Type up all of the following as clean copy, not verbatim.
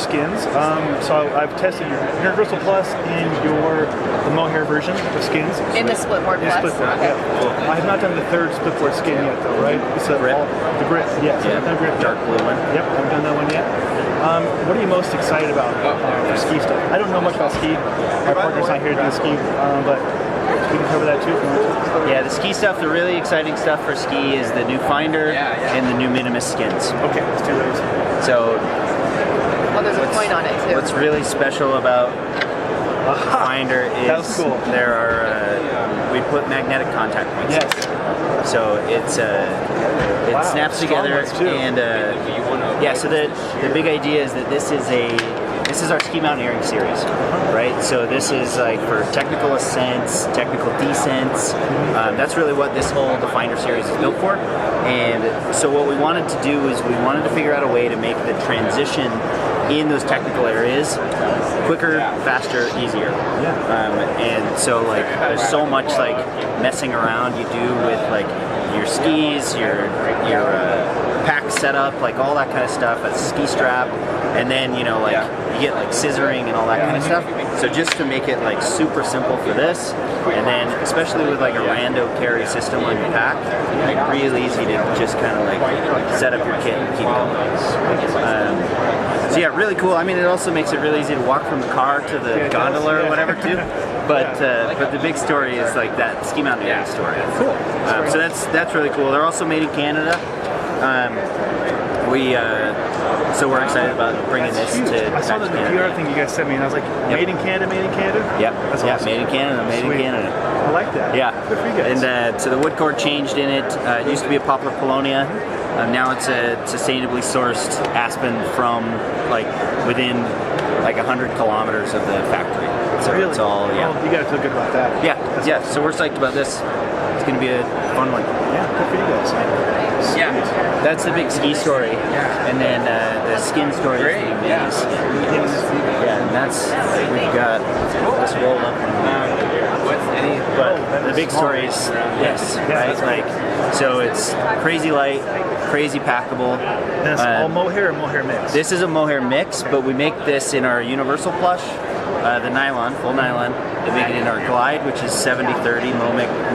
skins. So I've tested your Universal Plus and the mohair version of skins. In the Splitboard Plus? Splitboard, okay. Yeah. I have not done the third Splitboard skin yet though, right? It's the grip? The grip, yes. Yeah, the grip. Dark blue one. Yep, I haven't done that one yet. What are you most excited about for ski stuff? I don't know much about ski. My partner's not here to do ski, but we can cover that too if you want to. Yeah, the ski stuff, the really exciting stuff for ski is the new FINDr and the new Minimus skins. Okay, let's do those. So, there's a point on it too. What's really special about FINDr is cool. There are, we put magnetic contact points. Yes. So it snaps together and yeah, so the big idea is that this is our ski mountaineering series, right? So this is like for technical ascents, technical descents. That's really what the FINDr series is built for. And so what we wanted to do is we wanted to figure out a way to make the transition in those technical areas quicker, faster, easier. And so like there's so much like messing around you do with like your skis, your pack setup, like all that kind of stuff, a ski strap, and then you know like you get like scissoring and all that kind of stuff. So just to make it like super simple for this, and then especially with like a rando carry system on your pack, like really easy to just kind of like set up your kit and keep going. So yeah, really cool. I mean, it also makes it really easy to walk from the car to the gondola or whatever too. But the big story is like that ski mountaineering story. Cool. So that's really cool. They're also made in Canada. So we're excited about bringing this to. I saw the PR thing you guys sent me, and I was like, made in Canada, made in Canada. Yep. That's awesome. Made in Canada, made in Canada. I like that. Yeah. Good for you guys. And so the wood core changed in it. It used to be a poplar Polonia. Now it's a sustainably sourced aspen from like within like 100 kilometers of the factory. So really? It's all Well, you gotta feel good about that. Yeah. So we're psyched about this. It's gonna be a fun one. Yeah, good for you guys. Yeah, that's the big ski story, and then the skin story is the mini skin. Yeah, and that's we've got this roll up. But the big story is this, right? Like, so it's crazy light, crazy packable. That's all mohair or mohair mix? This is a mohair mix, but we make this in our universal plush, the nylon, full nylon. We make it in our glide, which is 70-30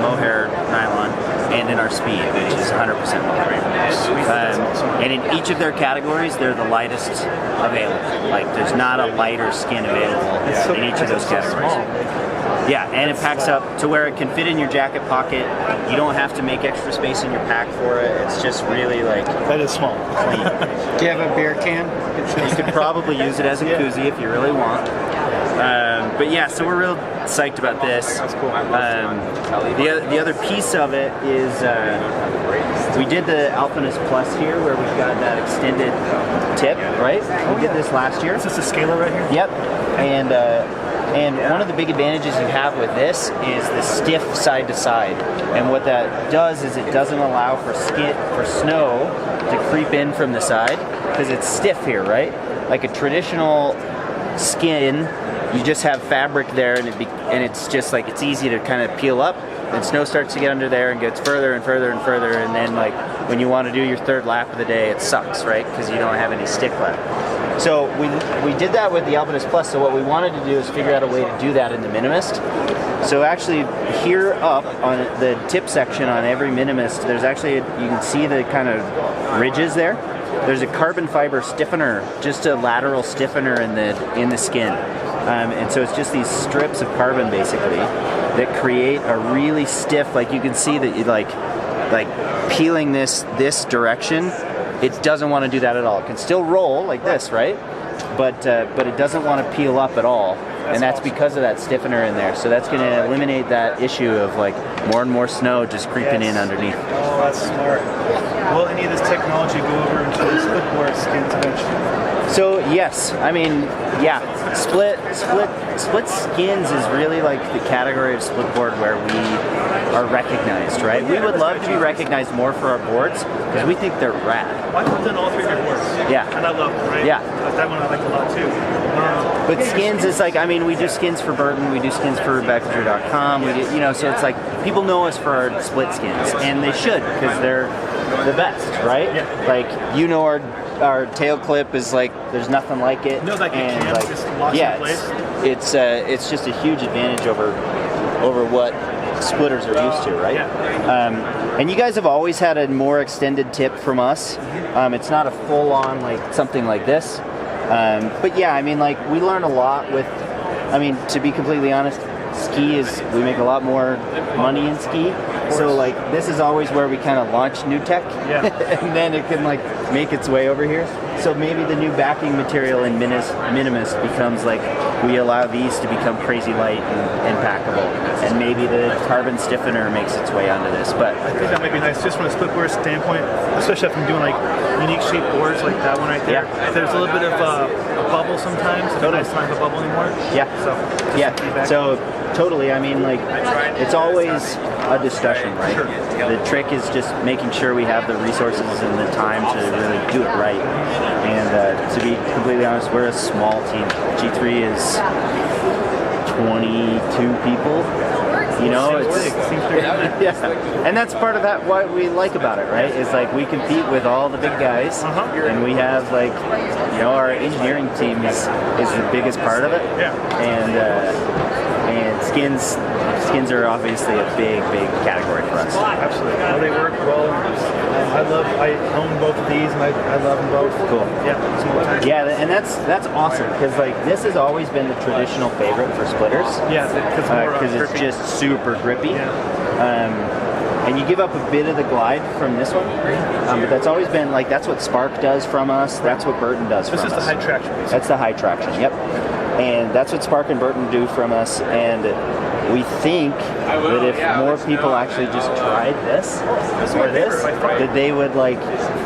mohair nylon, and in our speed, which is 100% mohair. And in each of their categories, they're the lightest available. Like, there's not a lighter skin available in each of those categories. Yeah, and it packs up to where it can fit in your jacket pocket. You don't have to make extra space in your pack for it. It's just really like... That is small. Clean. Do you have a beer can? You could probably use it as a koozie if you really want. But yeah, so we're real psyched about this. That's cool. The other piece of it is we did the Alchemist Plus here, where we've got that extended tip, right? We did this last year. Is this a scaler right here? Yep. And one of the big advantages you have with this is the stiff side to side. And what that does is it doesn't allow for snow to creep in from the side, because it's stiff here, right? Like a traditional skin, you just have fabric there, and it's just like it's easy to kind of peel up, and snow starts to get under there and gets further and further and further, and then like when you want to do your third lap of the day, it sucks, right? Because you don't have any stick left. So we did that with the Alchemist Plus. So what we wanted to do is figure out a way to do that in the Minimalist. So actually, here up on the tip section on every Minimalist, there's actually you can see the kind of ridges there. There's a carbon fiber stiffener, just a lateral stiffener in the skin. And so it's just these strips of carbon basically that create a really stiff, like you can see that you like peeling this direction, it doesn't want to do that at all. It can still roll like this, right? But it doesn't want to peel up at all. And that's because of that stiffener in there. So that's going to eliminate that issue of like more and more snow just creeping in underneath. Oh, that's smart. Will any of this technology go over into the Splitboard skins eventually? So yes, I mean, yeah, split skins is really like the category of Splitboard where we are recognized, right? We would love to be recognized more for our boards because we think they're rad. I've done all three of your boards. Yeah. And I love them, right? Yeah. That one I liked a lot too. But skins is like, I mean, we do skins for Burton, we do skins for BeckerDrew.com, we do, you know, so it's like people know us for our split skins, and they should, because they're the best, right? Yeah. Like, you know, our tail clip is like, there's nothing like it. No, like it and can, like, just locks yeah, in place. it's just a huge advantage over what splitters are used to, right? Yeah. And you guys have always had a more extended tip from us. It's not a full-on like something like this, but yeah, I mean, like, we learn a lot with. I mean, to be completely honest, we make a lot more money in ski. So like, this is always where we kind of launch new tech, Yeah. and then it can like make its way over here. So maybe the new backing material in Minimus becomes like, we allow these to become crazy light and packable, and maybe the carbon stiffener makes its way onto this. But I think that might be nice, just from a splitboard standpoint, especially if I'm doing like unique shaped boards like that one right there. Yeah. There's a little bit of a bubble sometimes. It's Totally. nice to not have a bubble anymore. yeah, So just yeah. some feedback. So totally. I mean, like, it's always a discussion, right? Sure. The trick is just making sure we have the resources and the time to really do it right. And to be completely honest, we're a small team. G3 is 22 people. You know, Seems pretty good. yeah, and that's part of that. What we like about it, right? Is like, we compete with all the big guys, and we have like, you know, our engineering team is the biggest part of it. Yeah. And skins are obviously a big category for us. Absolutely. Well, they work well. I own both of these, and I love them both. Cool. Yeah. Small time. Yeah, and that's awesome, because like, this has always been the traditional favorite for splitters. Yeah, Because it's grippy. just super grippy. Yeah. And you give up a bit of the glide from this one, but that's always been like, that's what Spark does from us. That's what Burton does This from is us. the high traction. Basically. That's the high traction. Yep. And that's what Spark and Burton do from us. And we think that if more people actually just tried this or this, that they would like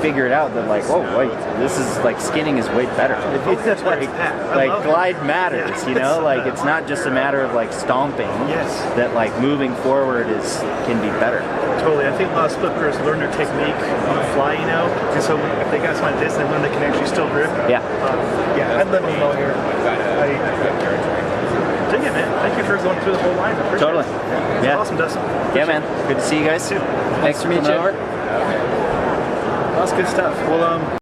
figure it out. That like, oh wait, this is like, skinning is way better. like glide matters, you know. Like, it's not just a matter of like stomping. Yes. That like, moving forward can be better. Totally. I think a lot of splitters learn their technique on the fly, you know. And so if they got something like this, they learn they can actually still grip. Yeah. Yeah. I love them all here. Dig it, man. Thank you for going through the whole line. I appreciate Totally. it. Yeah. Awesome, Dustin. Yeah, man. Good to see you guys. Too. Thanks for coming over. That's good stuff. Well,